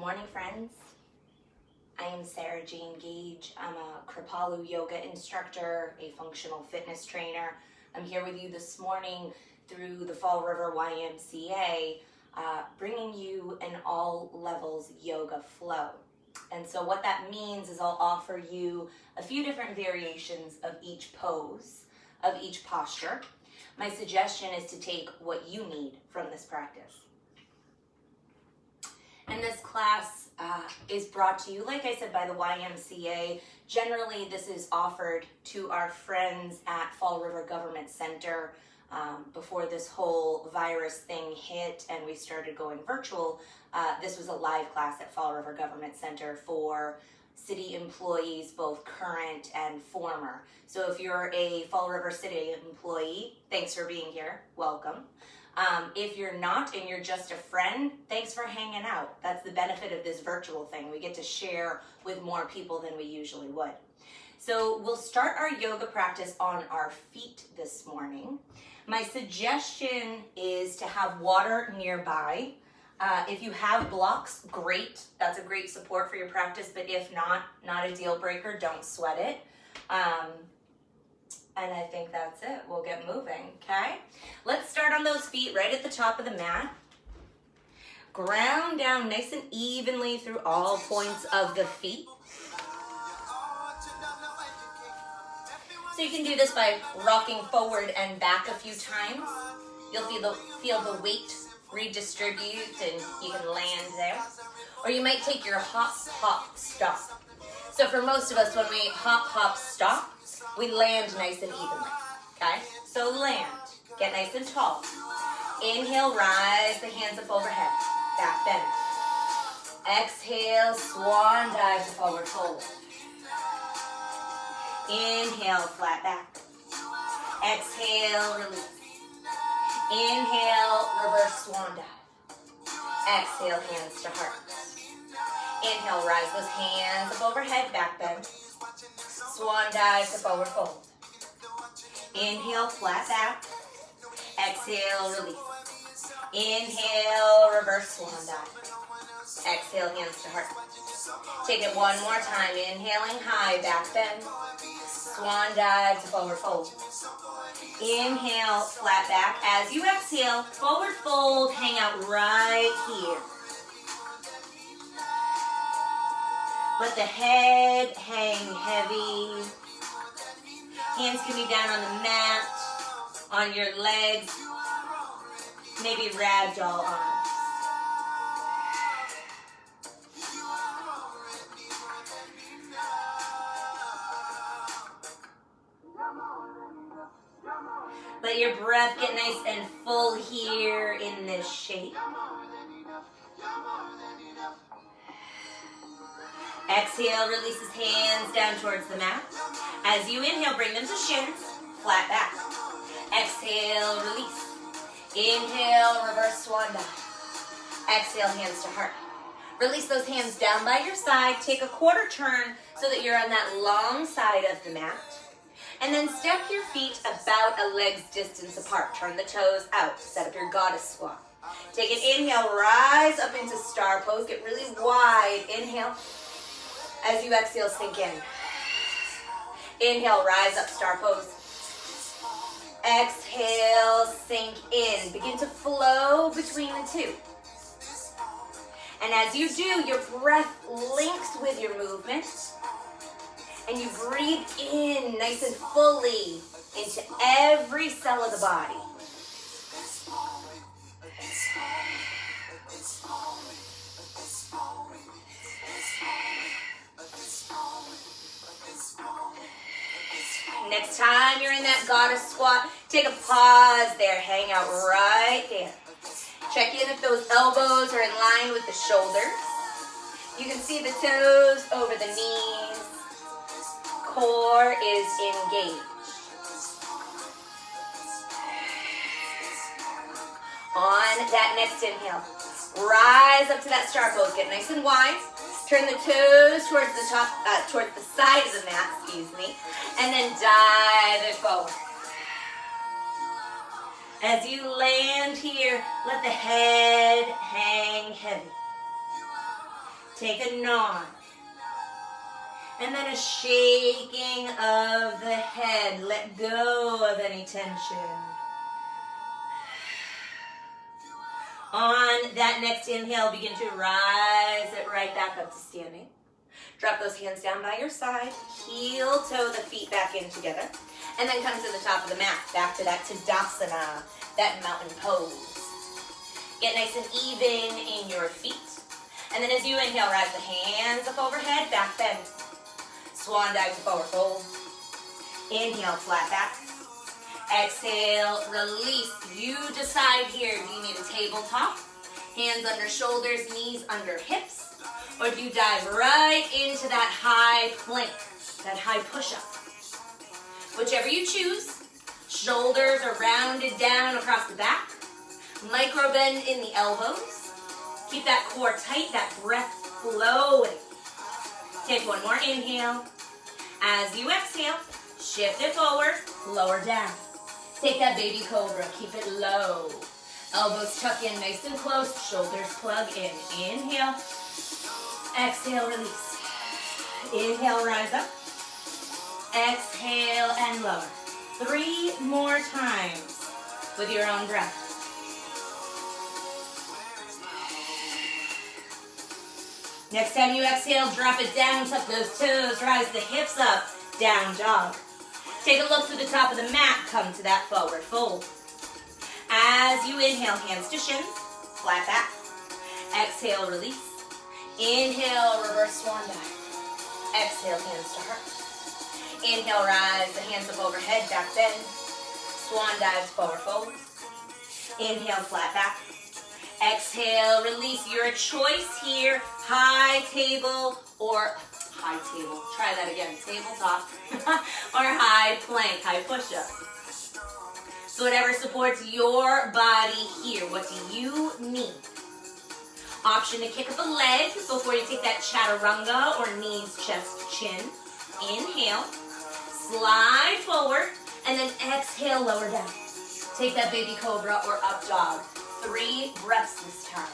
Morning, friends. I am Sara-Jane Gage. I'm a Kripalu yoga instructor, a functional fitness trainer. I'm here with you this morning through the Fall River YMCA, bringing you an all levels yoga flow. And so what that means is I'll offer you a few different variations of each pose, of each posture. My suggestion is to take what you need from this practice. And this class is brought to you, like I said, by the YMCA. Generally, this is offered to our friends at Fall River Government Center. Before this whole virus thing hit and we started going virtual, this was a live class at Fall River Government Center for city employees, both current and former. So if you're a Fall River City employee, thanks for being here. Welcome. If you're not and you're just a friend, thanks for hanging out. That's the benefit of this virtual thing. We get to share with more people than we usually would. So we'll start our yoga practice on our feet this morning. My suggestion is to have water nearby. If you have blocks, great. That's a great support for your practice, but if not a deal breaker, don't sweat it. And I think that's it. We'll get moving, okay? Let's start on those feet right at the top of the mat. Ground down nice and evenly through all points of the feet. So you can do this by rocking forward and back a few times. You'll feel the weight redistribute and you can land there. Or you might take your hop, hop, stop. So for most of us, when we hop, hop, stop, we land nice and evenly, okay? So land, get nice and tall. Inhale, rise the hands up overhead, back bend. Exhale, swan dive to forward fold. Inhale, flat back. Exhale, release. Inhale, reverse swan dive. Exhale, hands to heart. Inhale, rise those hands up overhead, back bend. Swan dive to forward fold. Inhale, flat back. Exhale, release. Inhale, reverse swan dive. Exhale, hands to heart. Take it one more time. Inhaling high, back bend. Swan dive to forward fold. Inhale, flat back. As you exhale, forward fold, hang out right here. Let the head hang heavy. Hands can be down on the mat, on your legs, maybe ragdoll arms. Let your breath get nice and full here in this shape. Exhale, releases hands down towards the mat. As you inhale, bring them to shins, flat back. Exhale, release. Inhale, reverse swan dive. Exhale, hands to heart. Release those hands down by your side. Take a quarter turn so that you're on that long side of the mat. And then step your feet about a leg's distance apart. Turn the toes out. Set up your goddess squat. Take an inhale, rise up into star pose. Get really wide. Inhale. As you exhale, sink in. Inhale, rise up, star pose. Exhale, sink in. Begin to flow between the two. And as you do, your breath links with your movement. And you breathe in nice and fully into every cell of the body. Next time you're in that goddess squat, take a pause there, hang out right there. Check in if those elbows are in line with the shoulders. You can see the toes over the knees. Core is engaged. On that next inhale, rise up to that star pose. Get nice and wide. Turn the toes towards the top, towards the side of the mat, and then dive it forward. As you land here, let the head hang heavy. Take a nod. And then a shaking of the head. Let go of any tension. On that next inhale, begin to rise it right back up to standing. Drop those hands down by your side. Heel toe the feet back in together. And then come to the top of the mat. Back to that Tadasana, that mountain pose. Get nice and even in your feet. And then as you inhale, rise the hands up overhead, back bend. Swan dive to forward fold. Inhale, flat back. Exhale, release. You decide here, do you need a tabletop? Hands under shoulders, knees under hips? Or do you dive right into that high plank, that high push-up? Whichever you choose. Shoulders are rounded down across the back. Micro bend in the elbows. Keep that core tight, that breath flowing. Take one more inhale. As you exhale, shift it forward, lower down. Take that baby cobra, keep it low. Elbows tuck in nice and close, shoulders plug in. Inhale, exhale, release. Inhale, rise up. Exhale and lower. 3 more times with your own breath. Next time you exhale, drop it down, tuck those toes, rise the hips up, down dog. Take a look to the top of the mat, come to that forward fold. As you inhale, hands to shins, flat back. Exhale, release. Inhale, reverse swan dive. Exhale, hands to heart. Inhale, rise the hands up overhead, back bend. Swan dives, forward fold. Inhale, flat back. Exhale, release. Your choice here, high table or high table. Try that again, tabletop or high plank, high push-up. So whatever supports your body here, what do you need? Option to kick up a leg before you take that chaturanga or knees, chest, chin. Inhale, slide forward, and then exhale, lower down. Take that baby cobra or up dog. 3 breaths this time.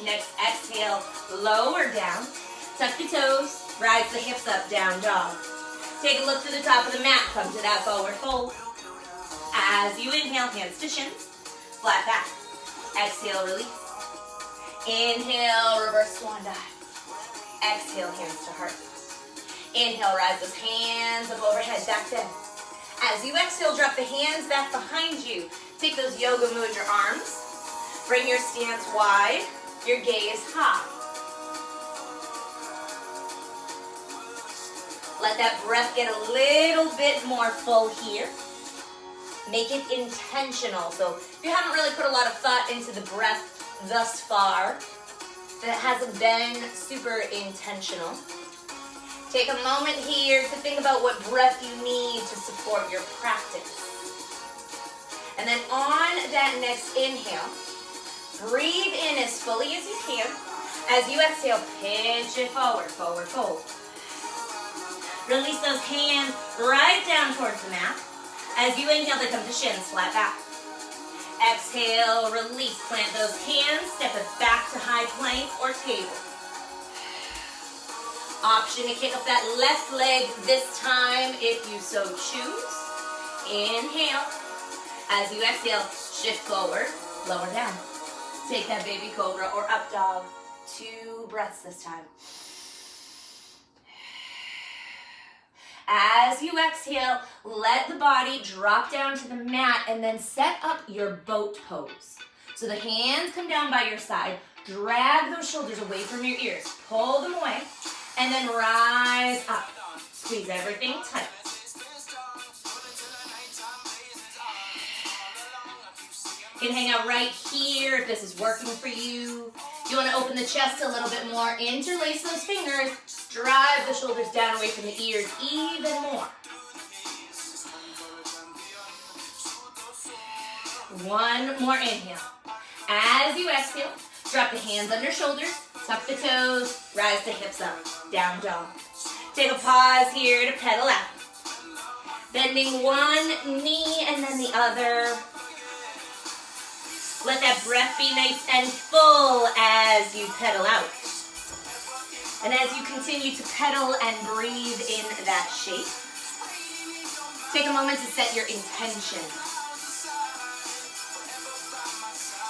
Next, exhale, lower down. Tuck the toes, rise the hips up, down dog. Take a look to the top of the mat, come to that forward fold. As you inhale, hands to shins, flat back. Exhale, release. Inhale, reverse swan dive. Exhale, hands to heart. Inhale, rise those hands up overhead, back bend. As you exhale, drop the hands back behind you. Take those yoga mudra arms. Bring your stance wide, your gaze high. Let that breath get a little bit more full here. Make it intentional. So if you haven't really put a lot of thought into the breath thus far, that hasn't been super intentional, take a moment here to think about what breath you need to support your practice. And then on that next inhale, breathe in as fully as you can. As you exhale, pinch it forward, forward fold. Release those hands right down towards the mat. As you inhale, they come to shins, flat back. Exhale, release, plant those hands, step it back to high plank or table. Option to kick up that left leg this time if you so choose. Inhale. As you exhale, shift forward, lower down. Take that baby cobra or up dog. 2 breaths this time. As you exhale, let the body drop down to the mat and then set up your boat pose. So the hands come down by your side, drag those shoulders away from your ears, pull them away, and then rise up. Squeeze everything tight. You can hang out right here if this is working for you. You want to open the chest a little bit more, interlace those fingers, drive the shoulders down away from the ears even more. One more inhale. As you exhale, drop the hands under shoulders, tuck the toes, rise the hips up, down dog. Take a pause here to pedal out. Then bending one knee and then the other. Let that breath be nice and full as you pedal out. And as you continue to pedal and breathe in that shape, take a moment to set your intention.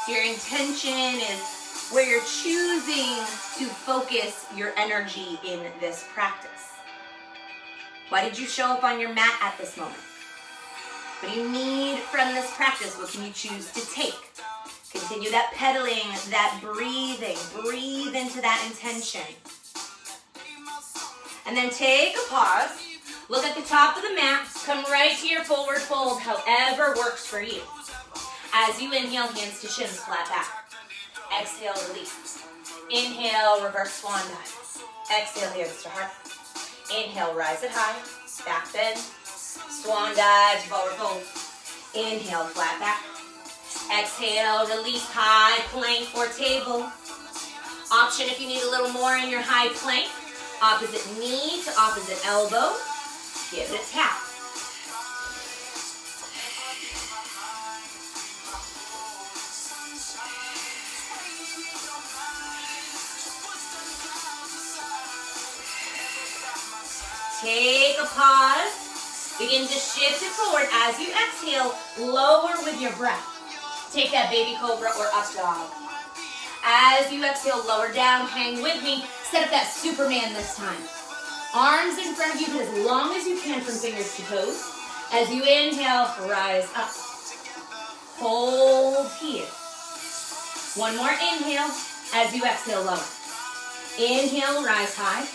Your intention is where you're choosing to focus your energy in this practice. Why did you show up on your mat at this moment? What do you need from this practice? What can you choose to take? Continue that pedaling, that breathing. Breathe into that intention. And then take a pause. Look at the top of the mat. Come right to your forward fold, however works for you. As you inhale, hands to shins, flat back. Exhale, release. Inhale, reverse swan dive. Exhale, hands to heart. Inhale, rise it high. Back bend. Swan dive, forward fold. Inhale, flat back. Exhale, release, high plank or table. Option if you need a little more in your high plank. Opposite knee to opposite elbow. Give it a tap. Take a pause. Begin to shift it forward. As you exhale, lower with your breath. Take that baby cobra or up dog. As you exhale, lower down, hang with me. Set up that Superman this time. Arms in front of you, but as long as you can from fingers to toes. As you inhale, rise up. Hold here. One more inhale. As you exhale, lower. Inhale, rise high.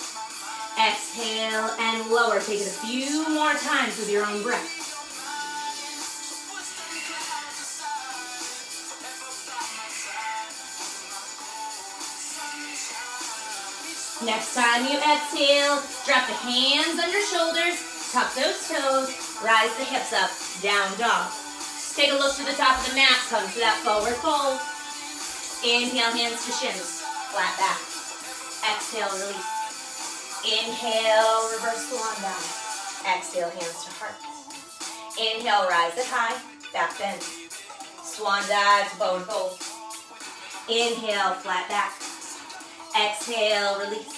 Exhale and lower. Take it a few more times with your own breath. Next time you exhale, drop the hands under shoulders, tuck those toes, rise the hips up, down dog. Take a look to the top of the mat, come to that forward fold. Inhale, hands to shins, flat back. Exhale, release. Inhale, reverse swan dive. Exhale, hands to heart. Inhale, rise it high, back bend. Swan dive, forward fold. Inhale, flat back. Exhale, release.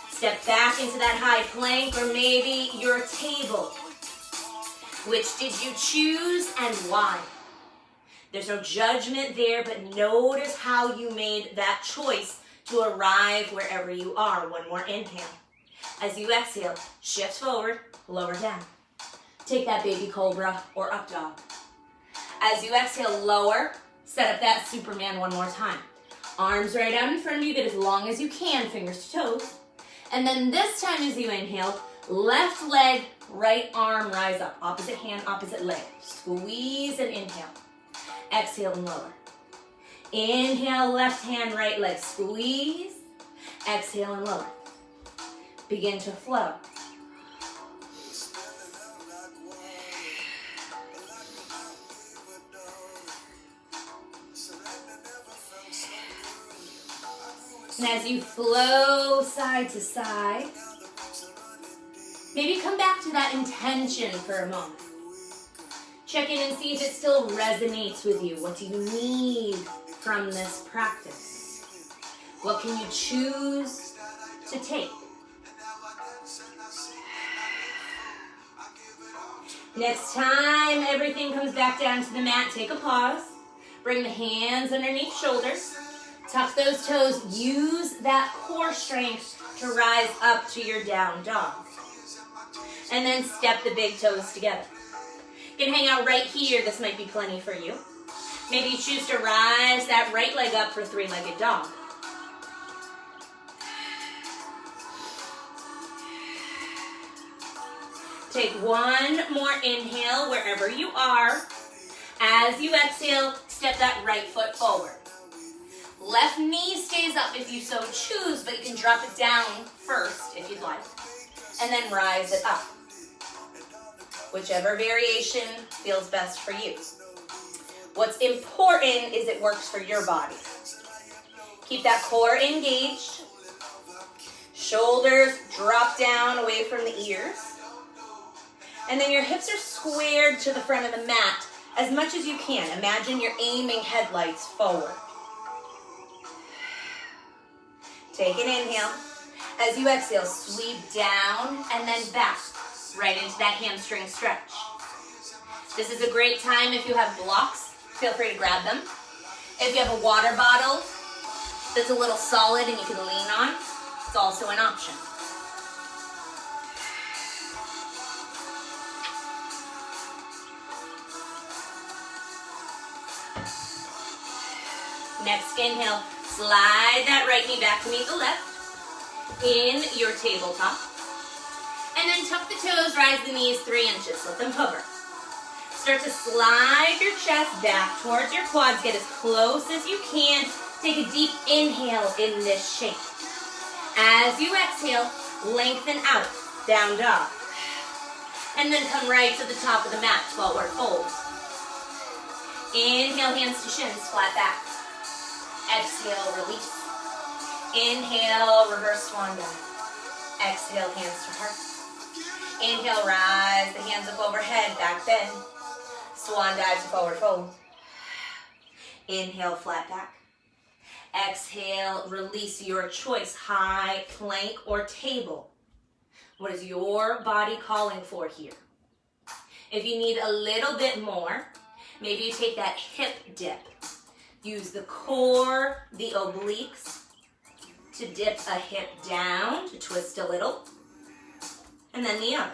Step back into that high plank or maybe your table. Which did you choose and why? There's no judgment there, but notice how you made that choice to arrive wherever you are. One more inhale. As you exhale, shift forward, lower down. Take that baby cobra or up dog. As you exhale, lower, set up that Superman one more time. Arms right out in front of you, get as long as you can, fingers to toes. And then this time as you inhale, left leg, right arm, rise up. Opposite hand, opposite leg. Squeeze and inhale. Exhale and lower. Inhale, left hand, right leg. Squeeze. Exhale and lower. Begin to flow. And as you flow side to side, maybe come back to that intention for a moment. Check in and see if it still resonates with you. What do you need from this practice? What can you choose to take? Next time everything comes back down to the mat, take a pause. Bring the hands underneath shoulders. Tuck those toes. Use that core strength to rise up to your down dog. And then step the big toes together. You can hang out right here. This might be plenty for you. Maybe you choose to rise that right leg up for three-legged dog. Take one more inhale wherever you are. As you exhale, step that right foot forward. Left knee stays up if you so choose, but you can drop it down first if you'd like. And then rise it up. Whichever variation feels best for you. What's important is it works for your body. Keep that core engaged. Shoulders drop down away from the ears. And then your hips are squared to the front of the mat as much as you can. Imagine you're aiming headlights forward. Take an inhale. As you exhale, sweep down and then back, right into that hamstring stretch. This is a great time if you have blocks, feel free to grab them. If you have a water bottle that's a little solid and you can lean on, it's also an option. Next inhale, slide that right knee back to meet the left in your tabletop. And then tuck the toes, rise the knees 3 inches, let them hover. Start to slide your chest back towards your quads, get as close as you can. Take a deep inhale in this shape. As you exhale, lengthen out, down dog. And then come right to the top of the mat, forward fold. Inhale, hands to shins, flat back. Exhale, release. Inhale, reverse swan dive. Exhale, hands to heart. Inhale, rise the hands up overhead, back bend. Swan dive to forward fold. Inhale, flat back. Exhale, release, your choice, high plank or table. What is your body calling for here? If you need a little bit more, maybe you take that hip dip. Use the core, the obliques, to dip a hip down, to twist a little, and then the other.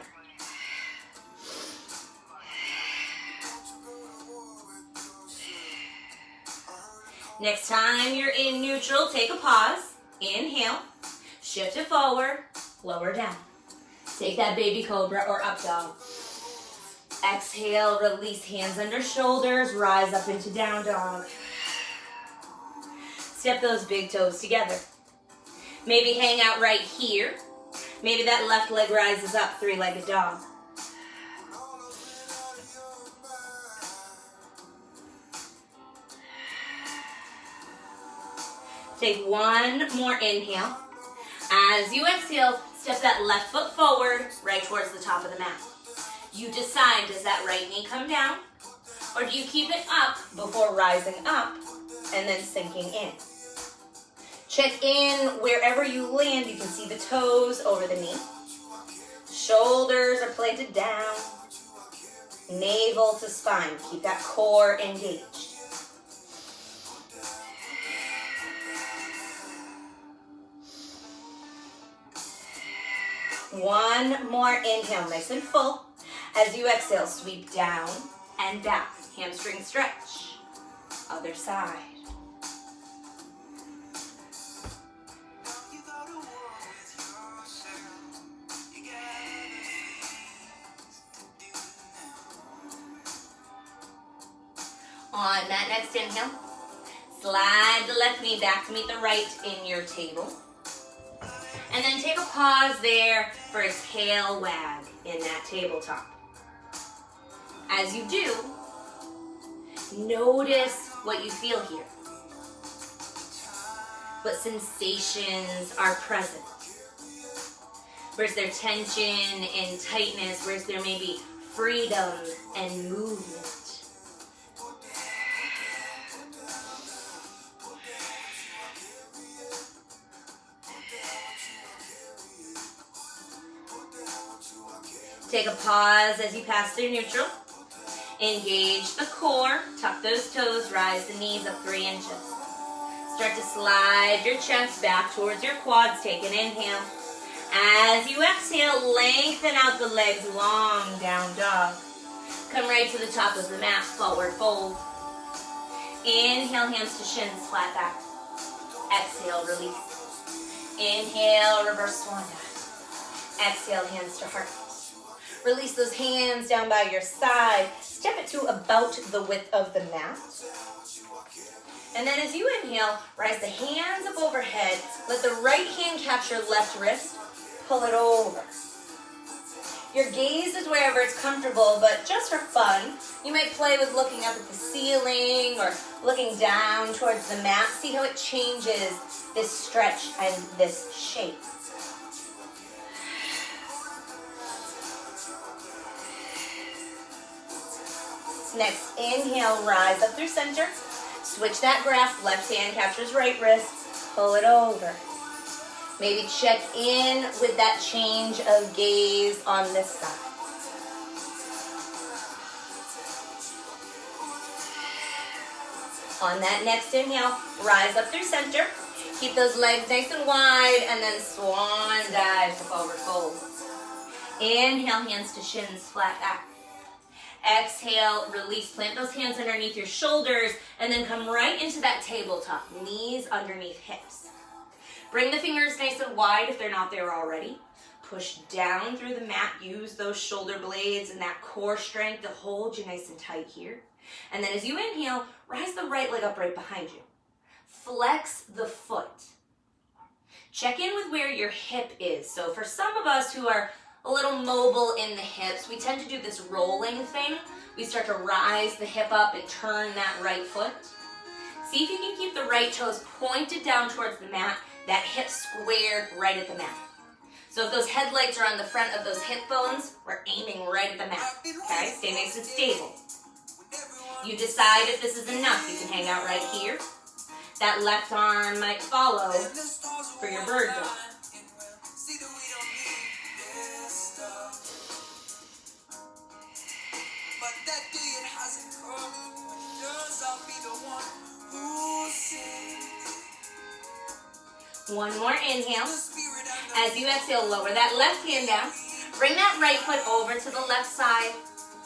Next time you're in neutral, take a pause, inhale, shift it forward, lower down. Take that baby cobra or up dog. Exhale, release, hands under shoulders, rise up into down dog. Step those big toes together. Maybe hang out right here. Maybe that left leg rises up, 3-legged dog. Take one more inhale. As you exhale, step that left foot forward, right towards the top of the mat. You decide, does that right knee come down? Or do you keep it up before rising up and then sinking in? Check in wherever you land. You can see the toes over the knee. Shoulders are planted down. Navel to spine. Keep that core engaged. One more inhale, nice and full. As you exhale, sweep down and back. Hamstring stretch. Other side. On that next inhale, slide the left knee back to meet the right in your table. And then take a pause there for a tail wag in that tabletop. As you do, notice what you feel here. What sensations are present? Where's there tension and tightness? Where's there maybe freedom and movement? Take a pause as you pass through neutral. Engage the core, tuck those toes, rise the knees up 3 inches. Start to slide your chest back towards your quads, take an inhale. As you exhale, lengthen out the legs, long down dog. Come right to the top of the mat, forward fold. Inhale, hands to shins, flat back. Exhale, release. Inhale, reverse swan dive. Exhale, hands to heart. Release those hands down by your side. Step it to about the width of the mat. And then as you inhale, rise the hands up overhead. Let the right hand catch your left wrist. Pull it over. Your gaze is wherever it's comfortable, but just for fun, you might play with looking up at the ceiling or looking down towards the mat. See how it changes this stretch and this shape. Next, inhale, rise up through center. Switch that grasp, left hand captures right wrist, pull it over. Maybe check in with that change of gaze on this side. On that next inhale, rise up through center. Keep those legs nice and wide, and then swan dive to forward fold. Inhale, hands to shins, flat back. Exhale, release, plant those hands underneath your shoulders, and then come right into that tabletop, knees underneath hips. Bring the fingers nice and wide if they're not there already. Push down through the mat, use those shoulder blades and that core strength to hold you nice and tight here. And then as you inhale, rise the right leg up right behind you. Flex the foot. Check in with where your hip is. So for some of us who are a little mobile in the hips, we tend to do this rolling thing. We start to rise the hip up and turn that right foot. See if you can keep the right toes pointed down towards the mat, that hip squared right at the mat. So if those headlights are on the front of those hip bones, we're aiming right at the mat. Okay, stay nice and stable. You decide if this is enough. You can hang out right here. That left arm might follow for your bird dog. One more inhale. As you exhale, lower that left hand down. Bring that right foot over to the left side.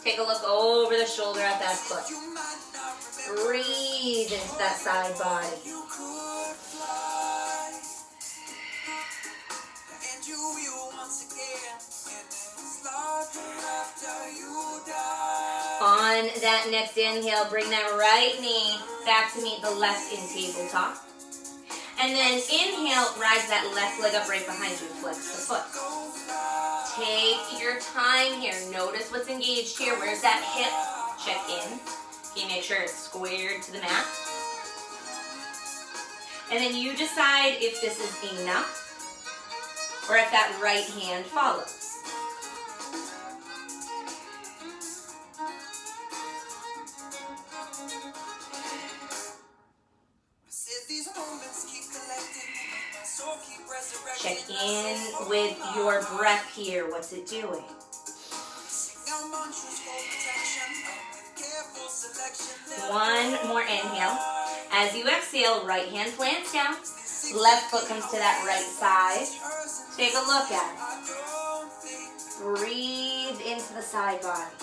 Take a look over the shoulder at that foot. Breathe into that side body. On that next inhale, bring that right knee back to meet the left in tabletop. And then inhale, rise that left leg up right behind you, flex the foot. Take your time here. Notice what's engaged here. Where's that hip? Check in. Can you make sure it's squared to the mat? And then you decide if this is enough or if that right hand follows. Check in with your breath here. What's it doing? One more inhale. As you exhale, right hand plants down. Left foot comes to that right side. Take a look at it. Breathe into the side body.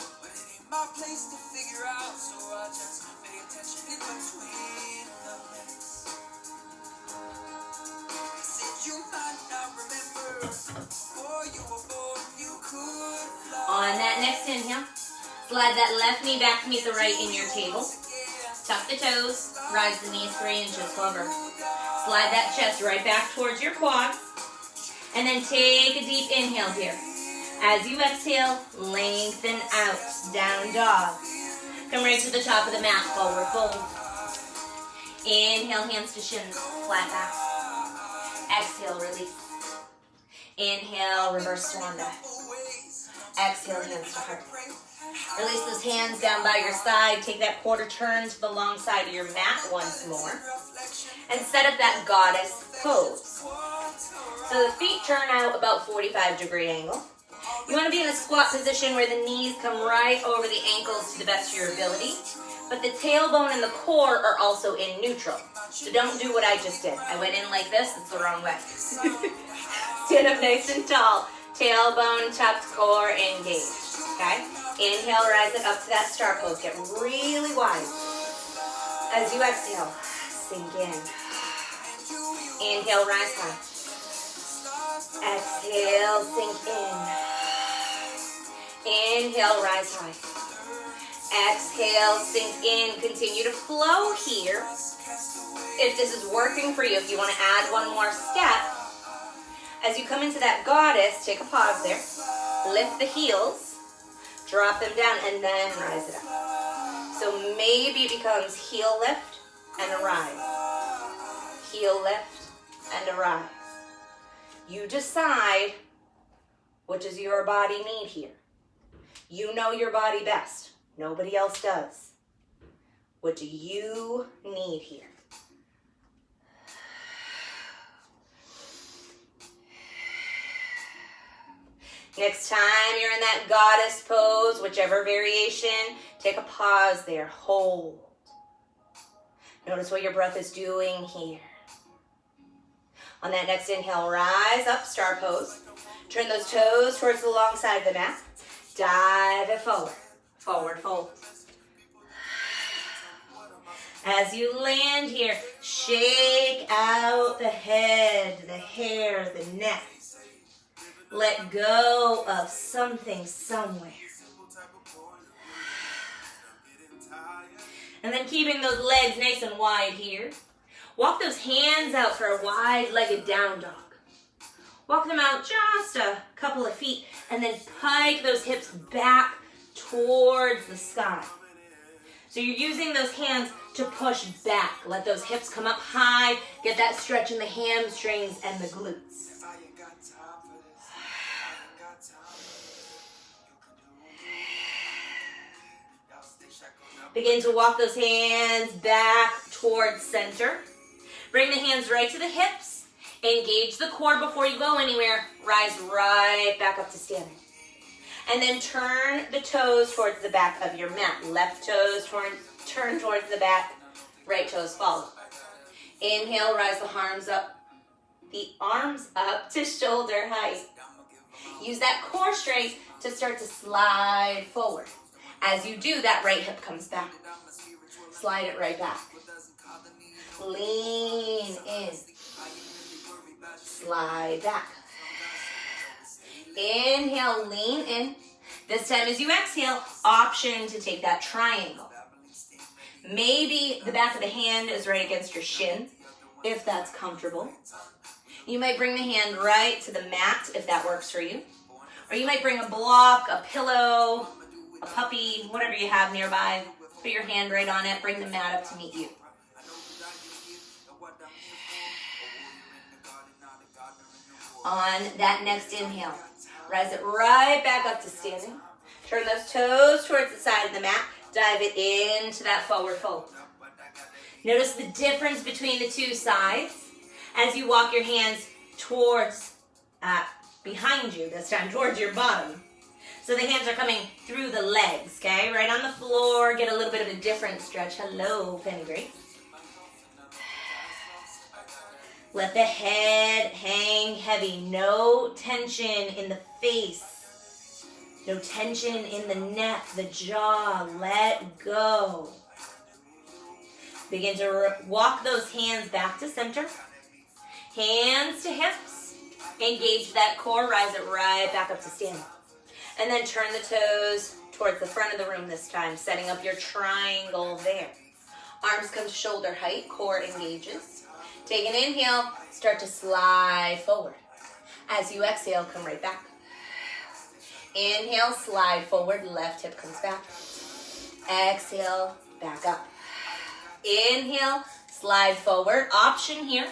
On that next inhale, slide that left knee back to meet the right in your table. Tuck the toes, rise the knees 3 inches, hover. Slide that chest right back towards your quads. And then take a deep inhale here. As you exhale, lengthen out, down dog. Come right to the top of the mat, forward fold. Inhale, hands to shins, flat back. Exhale, release. Inhale, reverse swan dive. Exhale, hands to heart. Release those hands down by your side. Take that quarter turn to the long side of your mat once more. And set up that goddess pose. So the feet turn out about 45-degree angle. You want to be in a squat position where the knees come right over the ankles to the best of your ability. But the tailbone and the core are also in neutral. So don't do what I just did. I went in like this. It's the wrong way. Stand up nice and tall. Tailbone, tucked, core engaged. Okay? Inhale, rise it up to that star pose. Get really wide. As you exhale, sink in. Inhale, rise high. Exhale, sink in. Inhale, rise high. Exhale, sink in. Continue to flow here. If this is working for you, if you want to add one more step, as you come into that goddess, take a pause there. Lift the heels, drop them down, and then rise it up. So maybe it becomes heel lift and a rise. Heel lift and a rise. You decide, what does your body need here? You know your body best. Nobody else does. What do you need here? Next time you're in that goddess pose, whichever variation, take a pause there. Hold. Notice what your breath is doing here. On that next inhale, rise up, star pose. Turn those toes towards the long side of the mat. Dive it forward. Forward fold. As you land here, shake out the head, the hair, the neck. Let go of something somewhere. And then keeping those legs nice and wide here. Walk those hands out for a wide-legged down dog. Walk them out just a couple of feet and then pike those hips back towards the sky. So you're using those hands to push back. Let those hips come up high. Get that stretch in the hamstrings and the glutes. Begin to walk those hands back towards center. Bring the hands right to the hips. Engage the core before you go anywhere. Rise right back up to standing. And then turn the toes towards the back of your mat. Left toes turn towards the back. Right toes follow. Inhale, rise the arms up to shoulder height. Use that core strength to start to slide forward. As you do, that right hip comes back. Slide it right back. Lean in. Slide back. Inhale, lean in. This time as you exhale, option to take that triangle. Maybe the back of the hand is right against your shin, if that's comfortable. You might bring the hand right to the mat, if that works for you. Or you might bring a block, a pillow, a puppy, whatever you have nearby. Put your hand right on it. Bring the mat up to meet you. On that next inhale, rise it right back up to standing. Turn those toes towards the side of the mat. Dive it into that forward fold. Notice the difference between the two sides as you walk your hands towards, behind you, this time towards your bottom. So the hands are coming through the legs, okay? Right on the floor, get a little bit of a different stretch. Hello, Penny Grace. Let the head hang heavy. No tension in the face. No tension in the neck, the jaw. Let go. Begin to walk those hands back to center. Hands to hips. Engage that core. Rise it right back up to standing. And then turn the toes towards the front of the room this time, setting up your triangle there. Arms come to shoulder height. Core engages. Take an inhale. Start to slide forward. As you exhale, come right back. Inhale, slide forward, left hip comes back. Exhale, back up. Inhale, slide forward. Option here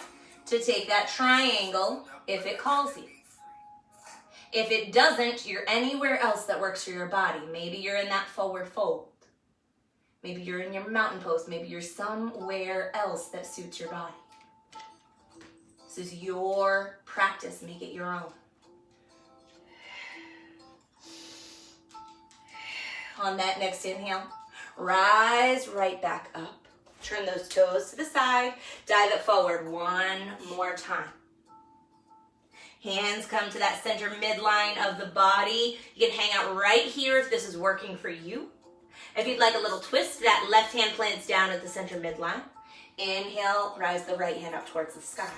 to take that triangle if it calls you. If it doesn't, you're anywhere else that works for your body. Maybe you're in that forward fold. Maybe you're in your mountain pose. Maybe you're somewhere else that suits your body. This is your practice. Make it your own. On that next inhale, rise right back up. Turn those toes to the side. Dive it forward one more time. Hands come to that center midline of the body. You can hang out right here if this is working for you. If you'd like a little twist, that left hand plants down at the center midline. Inhale, rise the right hand up towards the sky.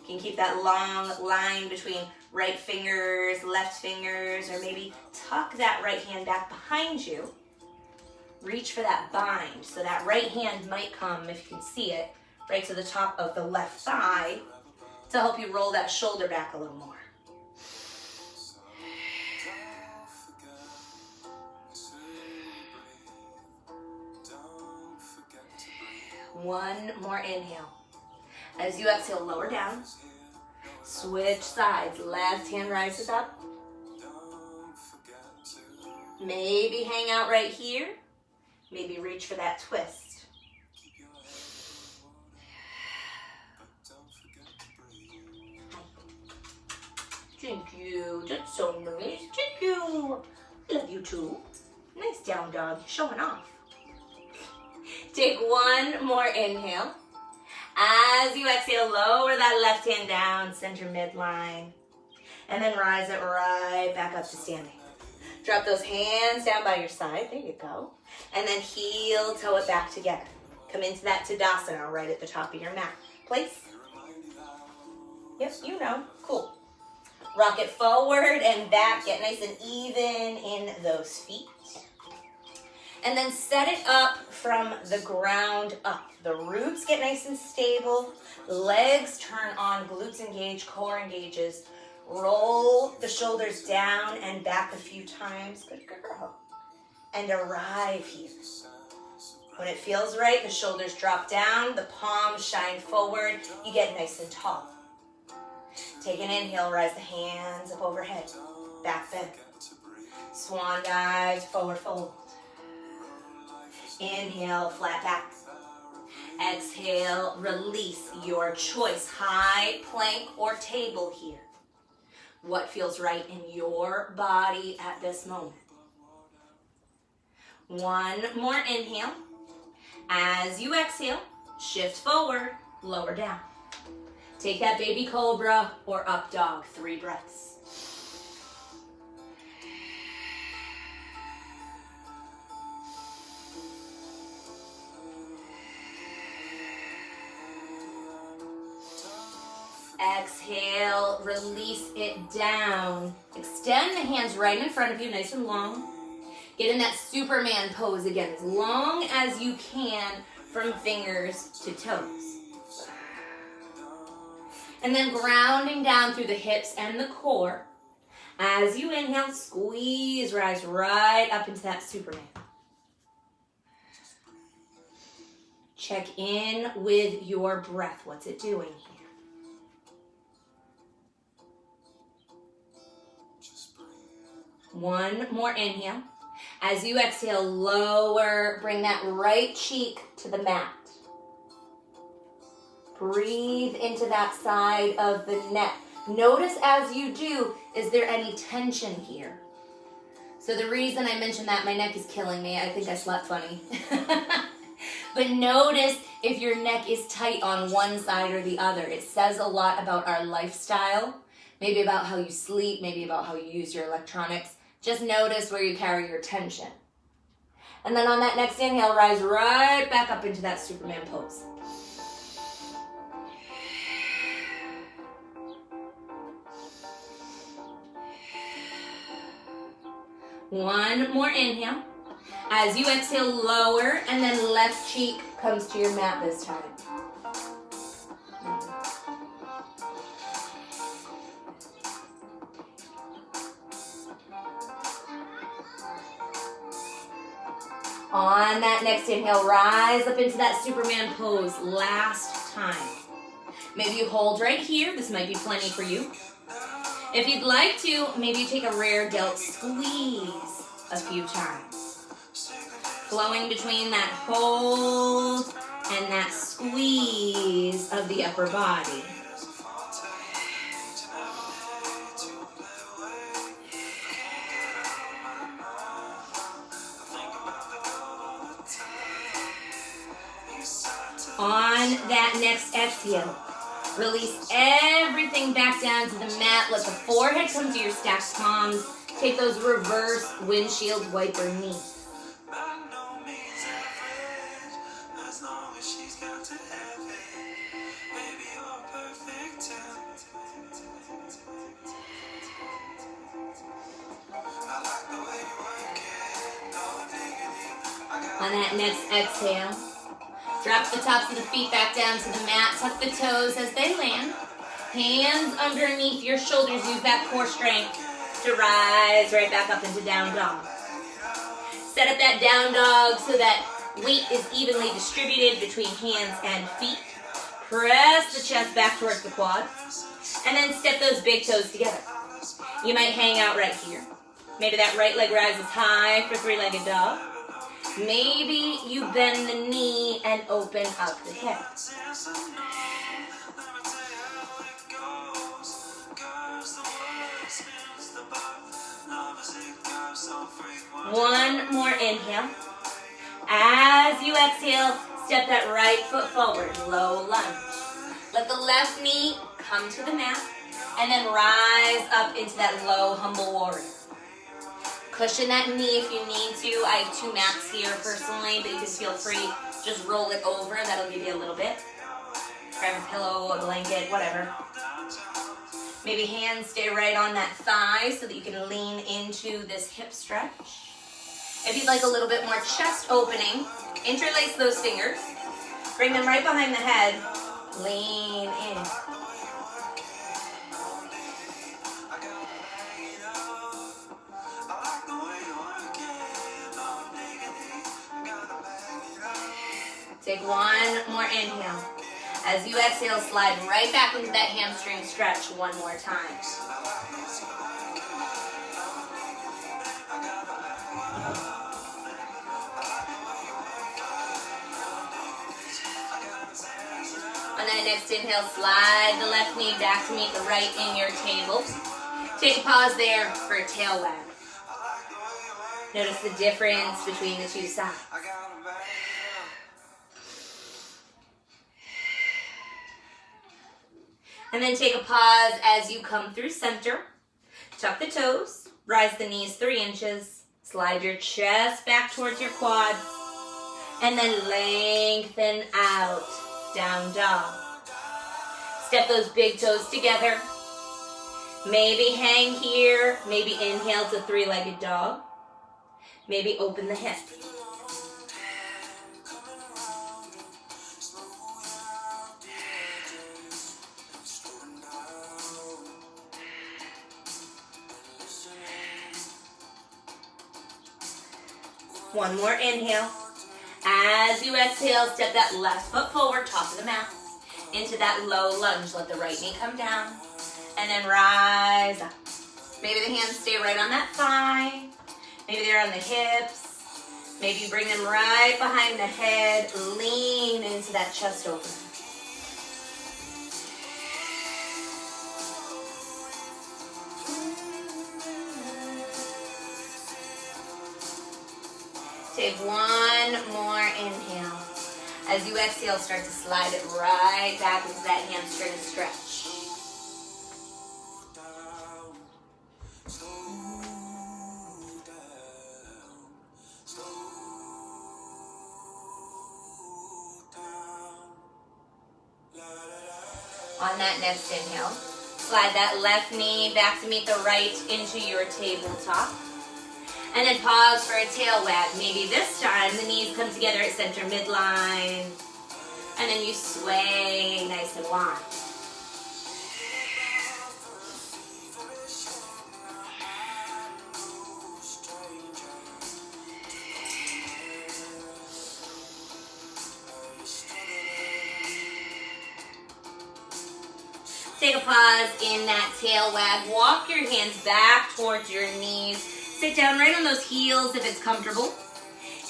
You can keep that long line between right fingers, left fingers, or maybe tuck that right hand back behind you. Reach for that bind. So that right hand might come, if you can see it, right to the top of the left thigh to help you roll that shoulder back a little more. One more inhale. As you exhale, lower down. Switch sides. Left hand rises up. Maybe hang out right here. Maybe reach for that twist. Thank you. That's so nice. Thank you. Love you too. Nice down dog. Showing off. Take one more inhale. As you exhale, lower that left hand down, center midline. And then rise it right back up to standing. Drop those hands down by your side. There you go. And then heel toe it back together. Come into that Tadasana right at the top of your mat. Place. Yep, you know. Cool. Rock it forward and back. Get nice and even in those feet. And then set it up from the ground up. The roots get nice and stable. Legs turn on. Glutes engage. Core engages. Roll the shoulders down and back a few times. Good girl. And arrive here. When it feels right, the shoulders drop down. The palms shine forward. You get nice and tall. Take an inhale. Rise the hands up overhead. Back bend. Swan dive. Forward fold. Inhale. Flat back. Exhale. Release. Your choice. High plank or table here. What feels right in your body at this moment. One more inhale. As you exhale, shift forward, lower down. Take that baby cobra or up dog, 3 breaths. Exhale, release it down. Extend the hands right in front of you, nice and long. Get in that Superman pose again, as long as you can from fingers to toes. And then grounding down through the hips and the core. As you inhale, squeeze, rise right up into that Superman. Check in with your breath. What's it doing here? One more inhale. As you exhale, lower, bring that right cheek to the mat. Breathe into that side of the neck. Notice as you do, is there any tension here? So the reason I mentioned that my neck is killing me, I think I slept funny. But notice if your neck is tight on one side or the other. It says a lot about our lifestyle, maybe about how you sleep, maybe about how you use your electronics. Just notice where you carry your tension. And then on that next inhale, rise right back up into that Superman pose. One more inhale. As you exhale, lower, and then left cheek comes to your mat this time. On that next inhale, rise up into that Superman pose. Last time. Maybe you hold right here. This might be plenty for you. If you'd like to, maybe you take a rear delt squeeze a few times. Flowing between that hold and that squeeze of the upper body. On that next exhale, release everything back down to the mat. Let the forehead come to your stacked palms. Take those reverse windshield wiper knees. On that next exhale, drop the tops of the feet back down to the mat. Tuck the toes as they land. Hands underneath your shoulders. Use that core strength to rise right back up into down dog. Set up that down dog so that weight is evenly distributed between hands and feet. Press the chest back towards the quads. And then step those big toes together. You might hang out right here. Maybe that right leg rises high for three-legged dog. Maybe you bend the knee and open up the hip. One more inhale. As you exhale, step that right foot forward, low lunge. Let the left knee come to the mat, and then rise up into that low, humble warrior. Cushion that knee if you need to. I have 2 mats here personally, but you can feel free. Just roll it over. That'll give you a little bit. Grab a pillow, a blanket, whatever. Maybe hands stay right on that thigh so that you can lean into this hip stretch. If you'd like a little bit more chest opening, interlace those fingers. Bring them right behind the head. Lean in. Take one more inhale. As you exhale, slide right back into that hamstring stretch one more time. On that next inhale, slide the left knee back to meet the right in your table. Take a pause there for a tail wag. Notice the difference between the two sides. And then take a pause as you come through center. Tuck the toes, rise the knees 3 inches, slide your chest back towards your quads, and then lengthen out, down dog. Step those big toes together. Maybe hang here, maybe inhale to 3-legged dog. Maybe open the hip. One more inhale. As you exhale, step that left foot forward, top of the mat, into that low lunge. Let the right knee come down, and then rise up. Maybe the hands stay right on that thigh. Maybe they're on the hips. Maybe you bring them right behind the head. Lean into that chest opener. Take one more inhale. As you exhale, start to slide it right back into that hamstring stretch. On that next inhale, slide that left knee back to meet the right into your tabletop. And then pause for a tail wag. Maybe this time the knees come together at center midline. And then you sway nice and wide. Take a pause in that tail wag. Walk your hands back towards your knees. Sit down right on those heels if it's comfortable.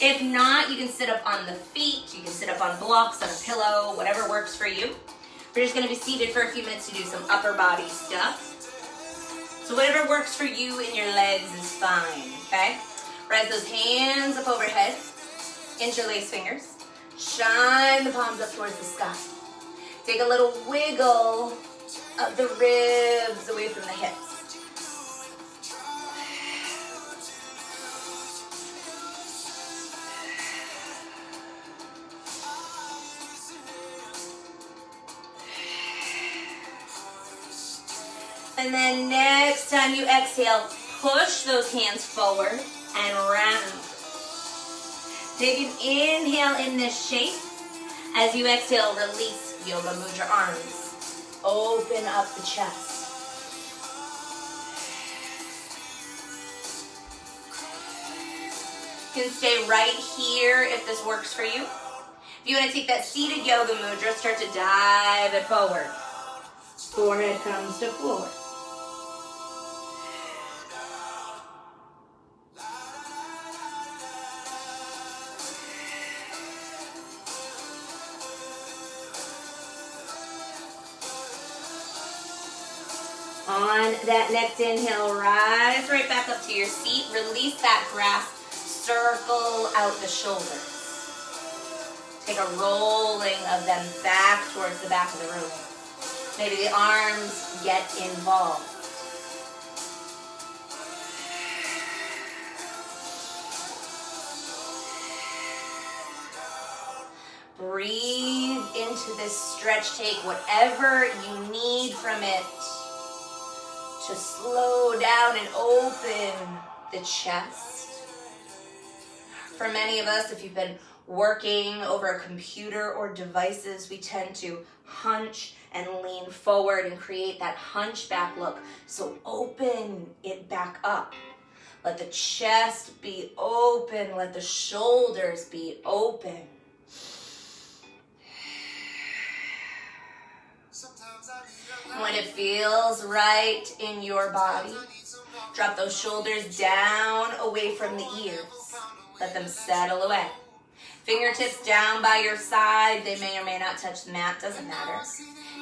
If not, you can sit up on the feet. You can sit up on blocks, on a pillow, whatever works for you. We're just going to be seated for a few minutes to do some upper body stuff. So whatever works for you and your legs is fine, okay? Rise those hands up overhead. Interlace fingers. Shine the palms up towards the sky. Take a little wiggle of the ribs away from the hips. And then next time you exhale, push those hands forward and round. Take an inhale in this shape. As you exhale, release. Yoga mudra arms. Open up the chest. You can stay right here if this works for you. If you want to take that seated yoga mudra, start to dive it forward. Forehead comes to floor. On that next inhale, rise right back up to your seat. Release that grasp. Circle out the shoulders. Take a rolling of them back towards the back of the room. Maybe the arms get involved. Breathe into this stretch. Take whatever you need from it to slow down and open the chest. For many of us, if you've been working over a computer or devices, we tend to hunch and lean forward and create that hunchback look. So open it back up. Let the chest be open. Let the shoulders be open. When it feels right in your body, drop those shoulders down away from the ears. Let them settle away. Fingertips down by your side. They may or may not touch the mat, doesn't matter.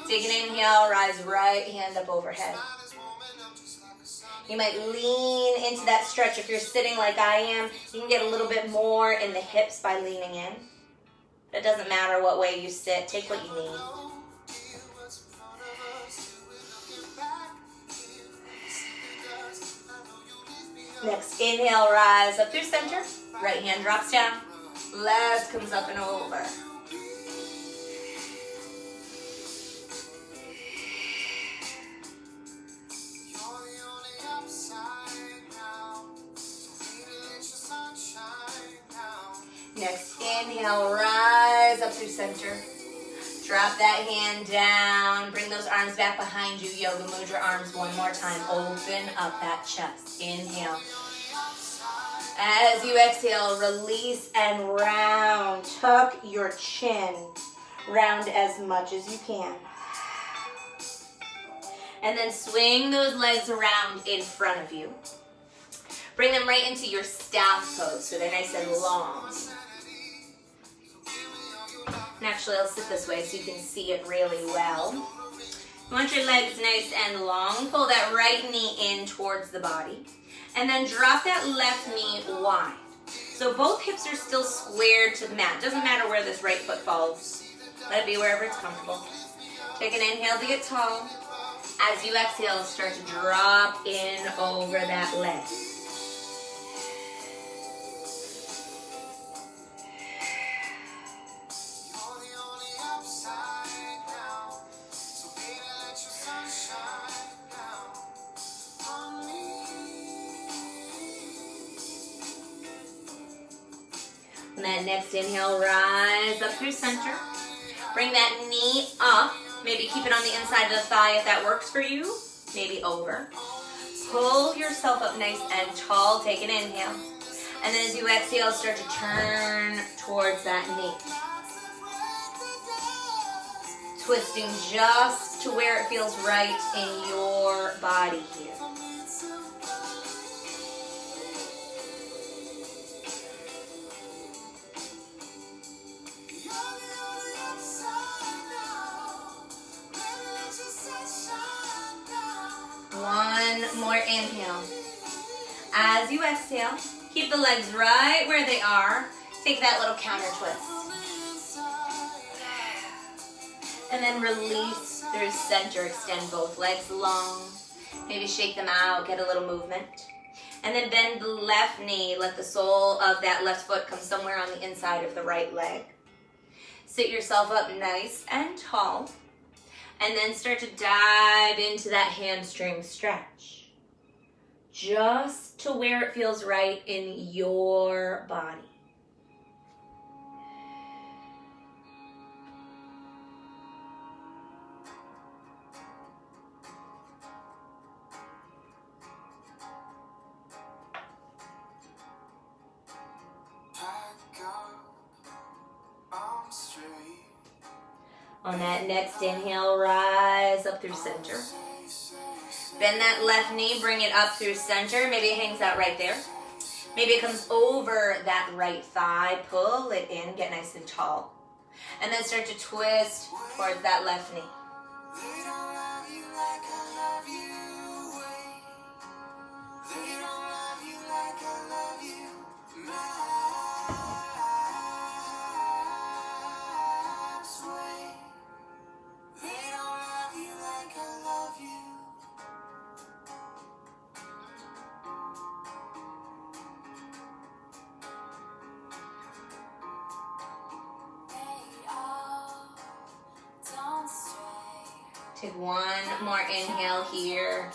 Take an inhale, rise right hand up overhead. You might lean into that stretch. If you're sitting like I am, you can get a little bit more in the hips by leaning in. It doesn't matter what way you sit. Take what you need. Next, inhale, rise up through center. Right hand drops down. Left comes up and over. Next, inhale, rise up through center. Drop that hand down. Bring those arms back behind you. Yoga mudra arms one more time. Open up that chest. Inhale. As you exhale, release and round. Tuck your chin. Round as much as you can. And then swing those legs around in front of you. Bring them right into your staff pose so they're nice and long. And actually, I'll sit this way so you can see it really well. You want your legs nice and long. Pull that right knee in towards the body. And then drop that left knee wide. So both hips are still squared to the mat. Doesn't matter where this right foot falls. Let it be wherever it's comfortable. Take an inhale to get tall. As you exhale, start to drop in over that leg. And then next inhale, rise up through center. Bring that knee up. Maybe keep it on the inside of the thigh if that works for you. Maybe over. Pull yourself up nice and tall. Take an inhale. And then as you exhale, start to turn towards that knee. Twisting just to where it feels right in your body here. One more inhale. As you exhale, keep the legs right where they are. Take that little counter twist. And then release through center. Extend both legs long. Maybe shake them out, get a little movement. And then bend the left knee. Let the sole of that left foot come somewhere on the inside of the right leg. Sit yourself up nice and tall. And then start to dive into that hamstring stretch. Just to where it feels right in your body. On that next inhale, rise up through center. Bend that left knee, bring it up through center. Maybe it hangs out right there. Maybe it comes over that right thigh. Pull it in, get nice and tall. And then start to twist towards that left knee. Take one more inhale here.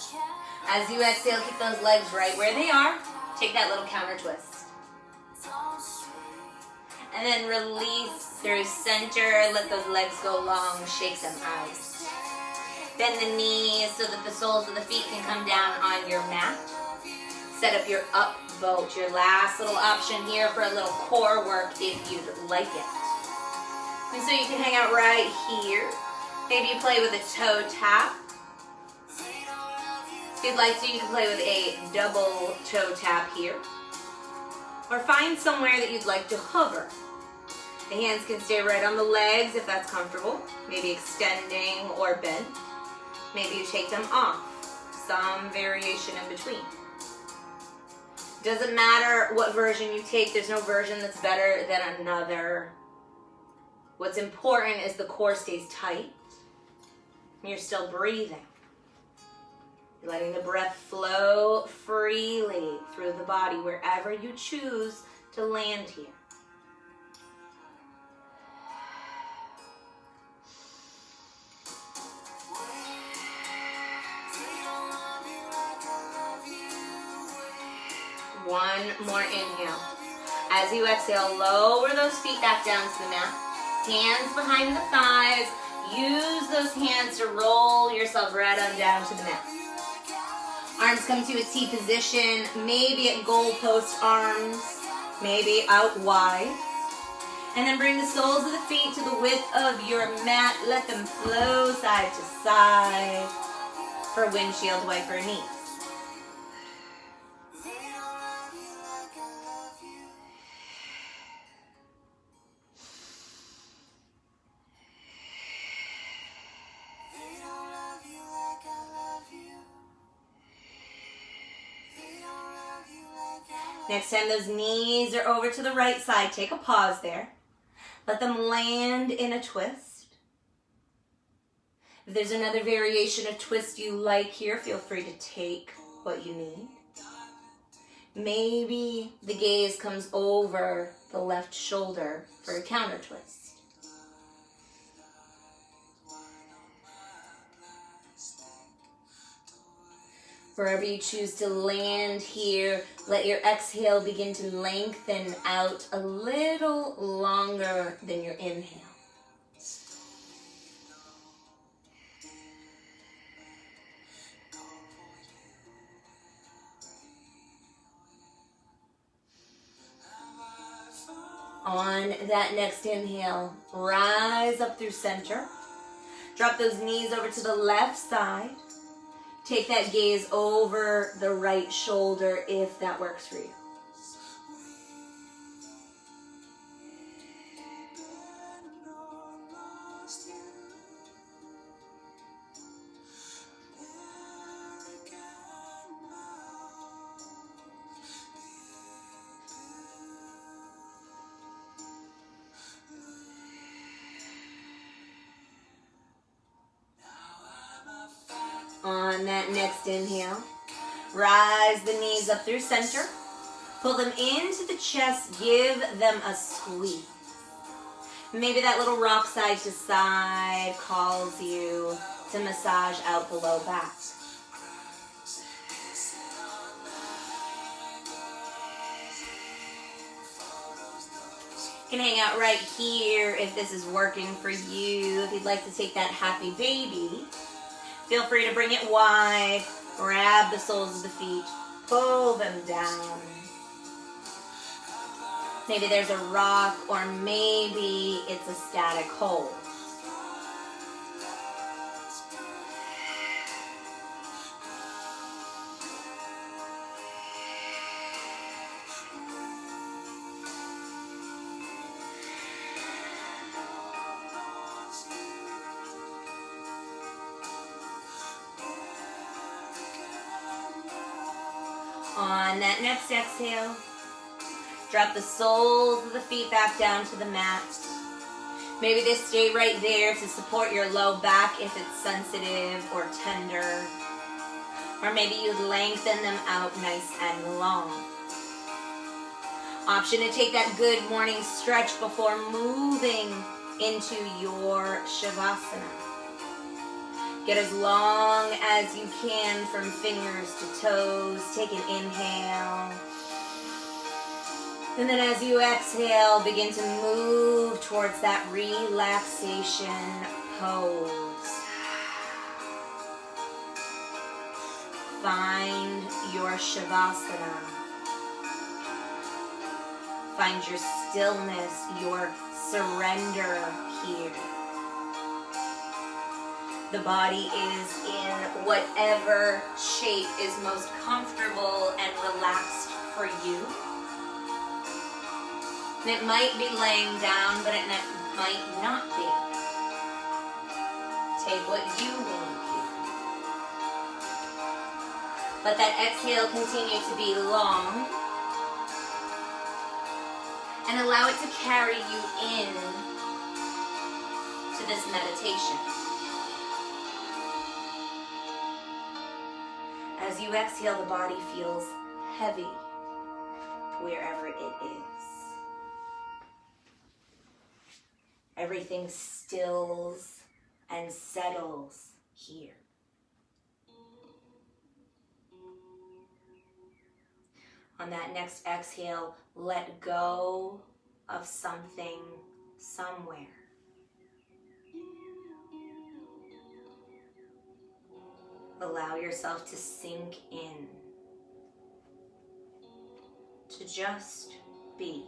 As you exhale, keep those legs right where they are. Take that little counter twist. And then release through center. Let those legs go long. Shake them out. Bend the knees so that the soles of the feet can come down on your mat. Set up your up boat. Your last little option here for a little core work if you'd like it. And so you can hang out right here. Maybe you play with a toe tap. If you'd like to, you can play with a double toe tap here. Or find somewhere that you'd like to hover. The hands can stay right on the legs if that's comfortable. Maybe extending or bent. Maybe you take them off. Some variation in between. Doesn't matter what version you take. There's no version that's better than another. What's important is the core stays tight. And you're still breathing. You're letting the breath flow freely through the body wherever you choose to land here. One more inhale. As you exhale, lower those feet back down to the mat. Hands behind the thighs. Use those hands to roll yourself right on down to the mat. Arms come to a T position, maybe at goalpost arms, maybe out wide. And then bring the soles of the feet to the width of your mat. Let them flow side to side for windshield wiper knees. Next time those knees are over to the right side, take a pause there. Let them land in a twist. If there's another variation of twist you like here, feel free to take what you need. Maybe the gaze comes over the left shoulder for a counter twist. Wherever you choose to land here, let your exhale begin to lengthen out a little longer than your inhale. On that next inhale, rise up through center. Drop those knees over to the left side. Take that gaze over the right shoulder if that works for you. On that next inhale, rise the knees up through center. Pull them into the chest. Give them a squeeze. Maybe that little rock side to side calls you to massage out the low back. You can hang out right here if this is working for you. If you'd like to take that happy baby, feel free to bring it wide, grab the soles of the feet, pull them down. Maybe there's a rock, or maybe it's a static hold. On that next exhale, drop the soles of the feet back down to the mat. Maybe they stay right there to support your low back if it's sensitive or tender. Or maybe you lengthen them out nice and long. Option to take that good morning stretch before moving into your Shavasana. Get as long as you can from fingers to toes. Take an inhale. And then as you exhale, begin to move towards that relaxation pose. Find your Shavasana. Find your stillness, your surrender here. The body is in whatever shape is most comfortable and relaxed for you. And it might be laying down, but it might not be. Take what you want here. Let that exhale continue to be long. And allow it to carry you in to this meditation. As you exhale, the body feels heavy wherever it is. Everything stills and settles here. On that next exhale, let go of something somewhere. Allow yourself to sink in, to just be.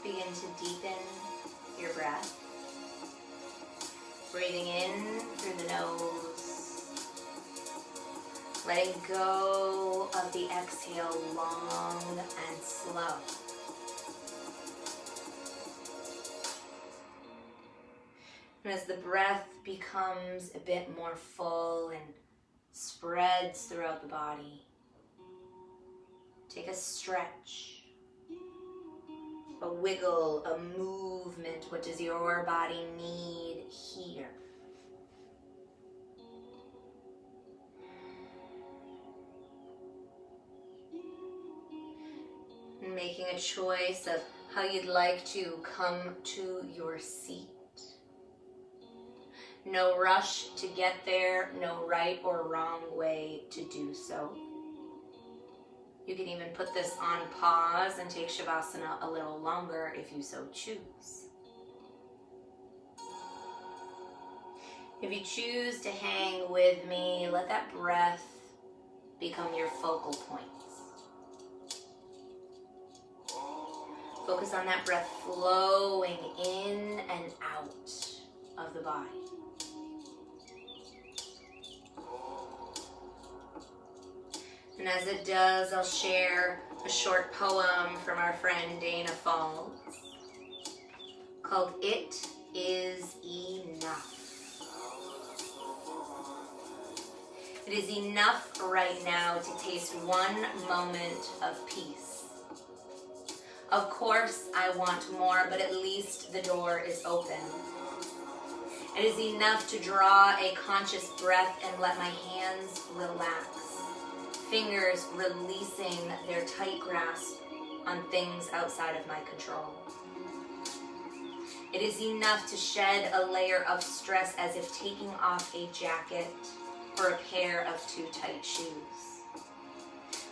Begin to deepen your breath. Breathing in through the nose. Letting go of the exhale long and slow. And as the breath becomes a bit more full and spreads throughout the body, take a stretch. A wiggle, a movement. What does your body need here? And making a choice of how you'd like to come to your seat. No rush to get there, no right or wrong way to do so. You can even put this on pause and take Shavasana a little longer if you so choose. If you choose to hang with me, let that breath become your focal points. Focus on that breath flowing in and out of the body. And as it does, I'll share a short poem from our friend Dana Falls called It Is Enough. It is enough right now to taste one moment of peace. Of course, I want more, but at least the door is open. It is enough to draw a conscious breath and let my hands relax, fingers releasing their tight grasp on things outside of my control. It is enough to shed a layer of stress as if taking off a jacket or a pair of too tight shoes.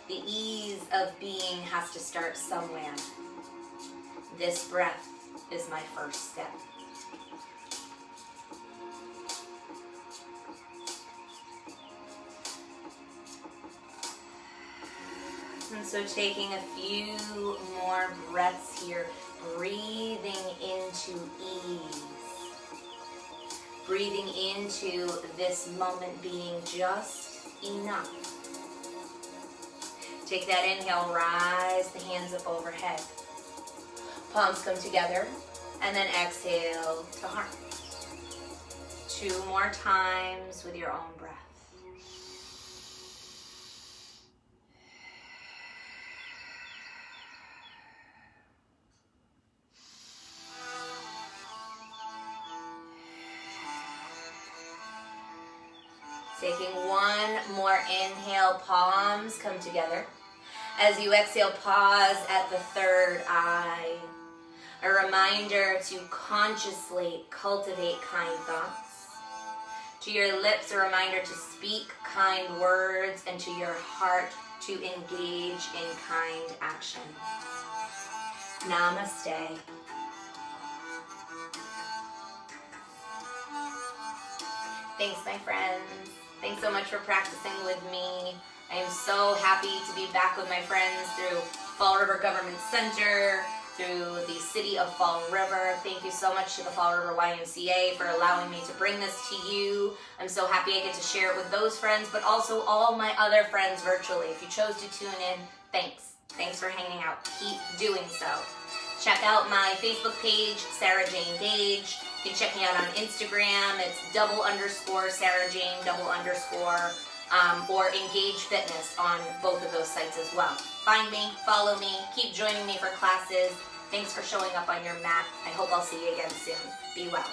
The ease of being has to start somewhere. This breath is my first step. And so taking a few more breaths here, breathing into ease. Breathing into this moment being just enough. Take that inhale, rise the hands up overhead. Palms come together, and then exhale to heart. 2 more times with your own breath. Taking one more inhale, palms come together. As you exhale, pause at the third eye. A reminder to consciously cultivate kind thoughts. To your lips, a reminder to speak kind words, and to your heart to engage in kind action. Namaste. Thanks, my friends. Thanks so much for practicing with me. I am so happy to be back with my friends through Fall River Government Center, through the city of Fall River. Thank you so much to the Fall River YMCA for allowing me to bring this to you. I'm so happy I get to share it with those friends, but also all my other friends virtually. If you chose to tune in, thanks. Thanks for hanging out. Keep doing so. Check out my Facebook page, Sara-Jane Gage. You can check me out on Instagram. It's _Sara-Jane, or Engage Fitness on both of those sites as well. Find me, follow me, keep joining me for classes. Thanks for showing up on your mat. I hope I'll see you again soon. Be well.